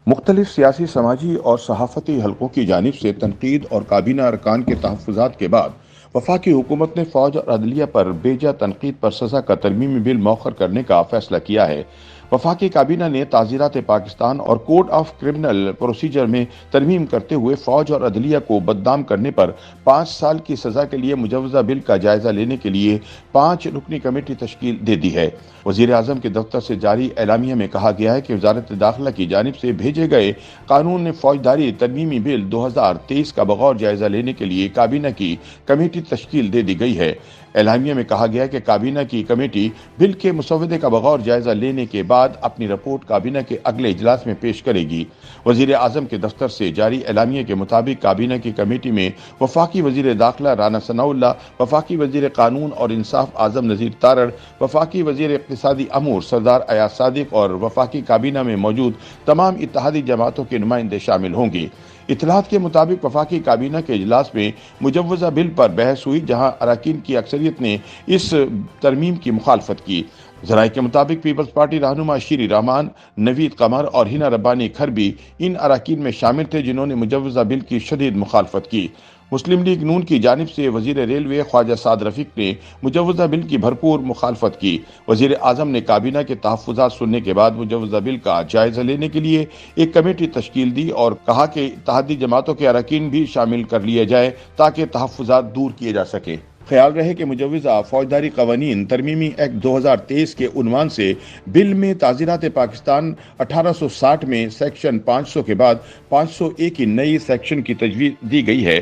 مختلف سیاسی سماجی اور صحافتی حلقوں کی جانب سے تنقید اور کابینہ ارکان کے تحفظات کے بعد وفاقی حکومت نے فوج اور عدلیہ پر بیجا تنقید پر سزا کا ترمیمی بل مؤخر کرنے کا فیصلہ کیا ہے۔ وفاقی کابینہ نے تعزیرات پاکستان اور کوڈ آف کرمنل پروسیجر میں ترمیم کرتے ہوئے فوج اور عدلیہ کو بدنام کرنے پر 5 سال کی سزا کے لیے مجوزہ بل کا جائزہ لینے کے لیے 5 رکنی کمیٹی تشکیل دے دی ہے۔ وزیر اعظم کے دفتر سے جاری اعلامیہ میں کہا گیا ہے کہ وزارت داخلہ کی جانب سے بھیجے گئے قانون نے فوجداری ترمیمی بل 2023 کا بغور جائزہ لینے کے لیے کابینہ کی کمیٹی تشکیل دے دی گئی ہے۔ اعلامیہ میں کہا گیا ہے کہ کابینہ کی کمیٹی بل کے مسودے کا بغور جائزہ لینے کے بعد اپنی رپورٹ کابینہ کے اگلے اجلاس میں پیش کرے گی۔ وزیر اعظم کے دفتر سے جاری اعلامیہ کے مطابق کابینہ کی کمیٹی میں وفاقی وزیر داخلہ رانا ثناءاللہ، وفاقی وزیر قانون اور انصاف اعظم نذیر تارڑ، وفاقی وزیر اقتصادی امور سردار ایاز صادق اور وفاقی کابینہ میں موجود تمام اتحادی جماعتوں کے نمائندے شامل ہوں گے۔ اطلاعات کے مطابق وفاقی کابینہ کے اجلاس میں مجوزہ بل پر بحث ہوئی، جہاں اراکین کی اکثریت نے اس ترمیم کی مخالفت کی۔ ذرائع کے مطابق پیپلز پارٹی رہنما شیری رحمان، نوید قمر اور ہنا ربانی کھر بھی ان اراکین میں شامل تھے جنہوں نے مجوزہ بل کی شدید مخالفت کی۔ مسلم لیگ نون کی جانب سے وزیر ریلوے خواجہ سعد رفیق نے مجوزہ بل کی بھرپور مخالفت کی۔ وزیر اعظم نے کابینہ کے تحفظات سننے کے بعد مجوزہ بل کا جائزہ لینے کے لیے ایک کمیٹی تشکیل دی اور کہا کہ اتحادی جماعتوں کے اراکین بھی شامل کر لیے جائے تاکہ تحفظات دور کیے جا سکیں۔ خیال رہے کہ مجوزہ فوجداری قوانین ترمیمی ایکٹ 2023 کے عنوان سے بل میں تعزیرات پاکستان 1860 میں سیکشن 500 کے بعد 501 کی نئی سیکشن کی تجویز دی گئی ہے،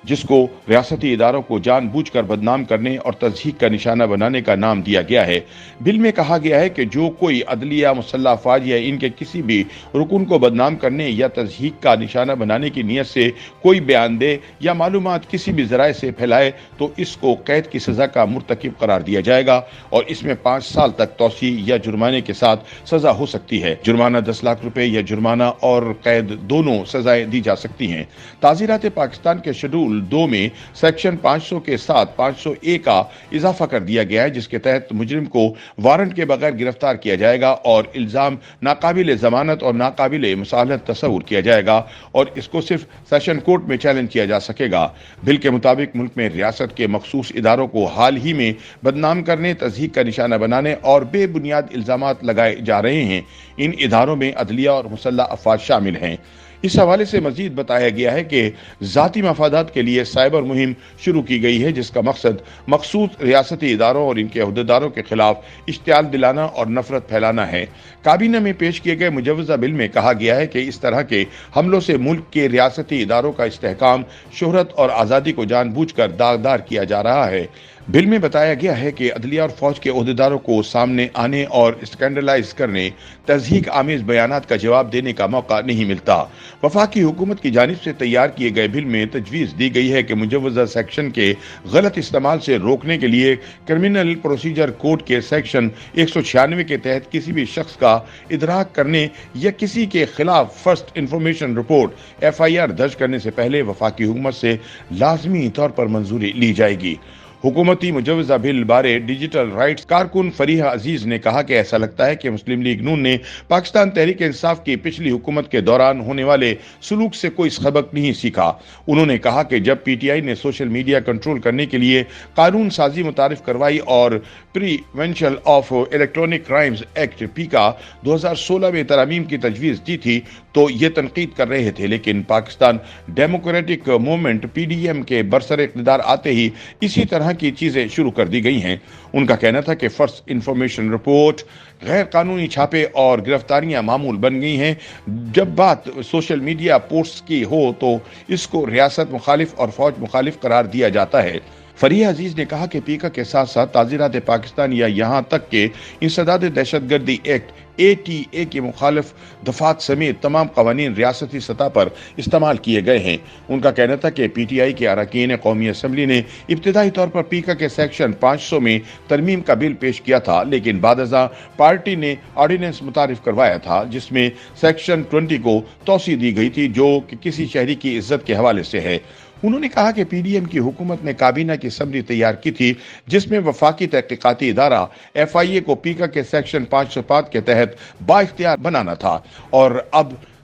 جس کو ریاستی اداروں کو جان بوجھ کر بدنام کرنے اور تضحیک کا نشانہ بنانے کا نام دیا گیا ہے۔ بل میں کہا گیا ہے کہ جو کوئی عدلیہ، مسلح افواج یا ان کے کسی بھی رکن کو بدنام کرنے یا تضحیک کا نشانہ بنانے کی نیت سے کوئی بیان دے یا معلومات کسی بھی ذرائع سے پھیلائے تو اس کو قید کی سزا کا مرتکب قرار دیا جائے گا اور اس میں 5 سال تک توسیع یا جرمانے کے ساتھ سزا ہو سکتی ہے۔ جرمانہ 10 لاکھ روپے یا جرمانہ اور قید دونوں سزائیں دی جا سکتی ہیں۔ تعزیرات پاکستان کے شیڈول 2 میں سیکشن 500 کے ساتھ 501 کا اضافہ کر دیا گیا ہے، جس کے تحت مجرم کو وارنٹ کے بغیر گرفتار کیا جائے گا اور الزام ناقابل ضمانت اور ناقابل مصالحت تصور کیا جائے گا اور اس کو صرف سیشن کورٹ میں چیلنج کیا جا سکے گا۔ بل کے مطابق ملک میں ریاست کے مخصوص اداروں کو حال ہی میں بدنام کرنے، تضحیک کا نشانہ بنانے اور بے بنیاد الزامات لگائے جا رہے ہیں۔ ان اداروں میں عدلیہ اور مسلح افواج شامل ہیں۔ اس حوالے سے مزید بتایا گیا ہے کہ ذاتی مفادات کے لیے سائبر مہم شروع کی گئی ہے، جس کا مقصد مخصوص ریاستی اداروں اور ان کے عہدیداروں کے خلاف اشتعال دلانا اور نفرت پھیلانا ہے۔ کابینہ میں پیش کیے گئے مجوزہ بل میں کہا گیا ہے کہ اس طرح کے حملوں سے ملک کے ریاستی اداروں کا استحکام، شہرت اور آزادی کو جان بوجھ کر داغدار کیا جا رہا ہے۔ بل میں بتایا گیا ہے کہ عدلیہ اور فوج کے عہدیداروں کو سامنے آنے اور اسکینڈلائز کرنے، تضحیک آمیز بیانات کا جواب دینے کا موقع نہیں ملتا۔ وفاقی حکومت کی جانب سے تیار کیے گئے بل میں تجویز دی گئی ہے کہ مجوزہ سیکشن کے غلط استعمال سے روکنے کے لیے کرمنل پروسیجر کوڈ کے سیکشن 196 کے تحت کسی بھی شخص کا ادراک کرنے یا کسی کے خلاف فرسٹ انفارمیشن رپورٹ FIR درج کرنے سے پہلے وفاقی حکومت سے لازمی طور پر منظوری لی جائے گی۔ حکومتی مجوزہ بل بارے ڈیجیٹل رائٹس کارکن فریحہ عزیز نے کہا کہ ایسا لگتا ہے کہ مسلم لیگ نون نے پاکستان تحریک انصاف کی پچھلی حکومت کے دوران ہونے والے سلوک سے کوئی سبق نہیں سیکھا۔ انہوں نے کہا کہ جب PTI نے سوشل میڈیا کنٹرول کرنے کے لیے قانون سازی متعارف کروائی اور prevention of electronic crimes act PICA 2016 میں ترامیم کی تجویز دی تھی تو یہ تنقید کر رہے تھے، لیکن پاکستان ڈیموکریٹک موومنٹ PDM کے برسر اقتدار آتے ہی اسی طرح کی چیزیں شروع کر دی گئی ہیں۔ ان کا کہنا تھا کہ فرسٹ انفارمیشن رپورٹ، غیر قانونی چھاپے اور گرفتاریاں معمول بن گئی ہیں۔ جب بات سوشل میڈیا پوسٹس کی ہو تو اس کو ریاست مخالف اور فوج مخالف قرار دیا جاتا ہے۔ فریحہ عزیز نے کہا کہ PICA کے ساتھ ساتھ تعزیرات پاکستان یا یہاں تک کہ انسداد دہشت گردی ایکٹ ATA کے مخالف دفعات سمیت تمام قوانین ریاستی سطح پر استعمال کیے گئے ہیں۔ ان کا کہنا تھا کہ PTI کے اراکین قومی اسمبلی نے ابتدائی طور پر PICA کے سیکشن 500 میں ترمیم کا بل پیش کیا تھا، لیکن بعد ازاں پارٹی نے آرڈیننس متعارف کروایا تھا جس میں سیکشن 20 کو توسیع دی گئی تھی، جو کہ کسی شہری کی عزت کے حوالے سے ہے۔ انہوں نے کہا کہ PDM کی حکومت نے کابینہ کی سمری تیار کی تھی جس میں وفاقی تحقیقاتی ادارہ FIA کو PICA کے سیکشن 505 کے تحت با اختیار بنانا تھا اور اب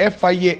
FIA